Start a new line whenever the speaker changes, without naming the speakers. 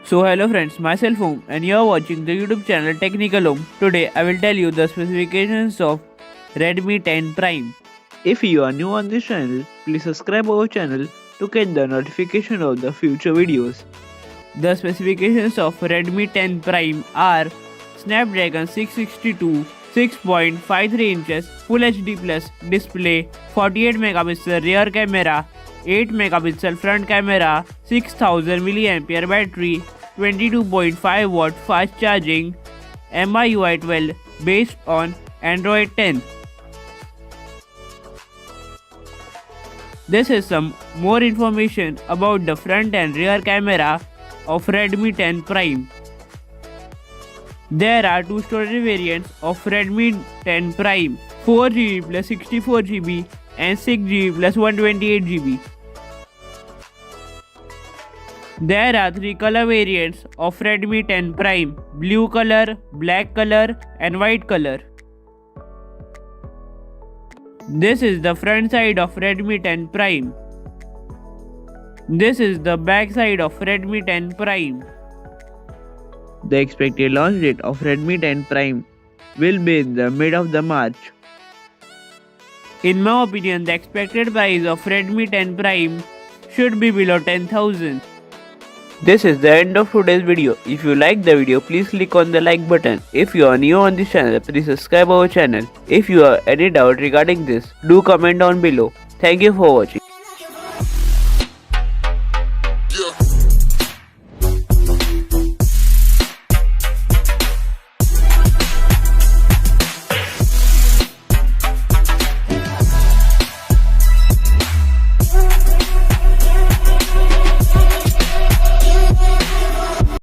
So hello friends, myself Home and you are watching the YouTube channel Technical Home. Today I will tell you the specifications of Redmi 10 Prime. If you are new on this channel, please subscribe our channel to get the notification of the future videos. The specifications of Redmi 10 Prime are Snapdragon 662, 6.53 inches Full HD Plus display, 48 megapixel rear camera, 8 megapixel front camera, 6000 mAh battery, 22.5 watt fast charging, MIUI 12 based on Android 10. This is some more information about the front and rear camera of Redmi 10 Prime. There are two storage variants of Redmi 10 Prime, 4GB plus 64GB and 6GB plus 128GB. There are three color variants of Redmi 10 Prime: blue color, black color and white color. This is the front side of Redmi 10 Prime. This is the back side of Redmi 10 Prime. The expected launch date of Redmi 10 Prime will be in the mid of the March. In my opinion, the expected price of Redmi 10 Prime should be below 10,000. This is the end of today's video. If you like the video, please click on the like button. If you are new on this channel, please subscribe our channel. If you have any doubt regarding this, do comment down below. Thank you for watching.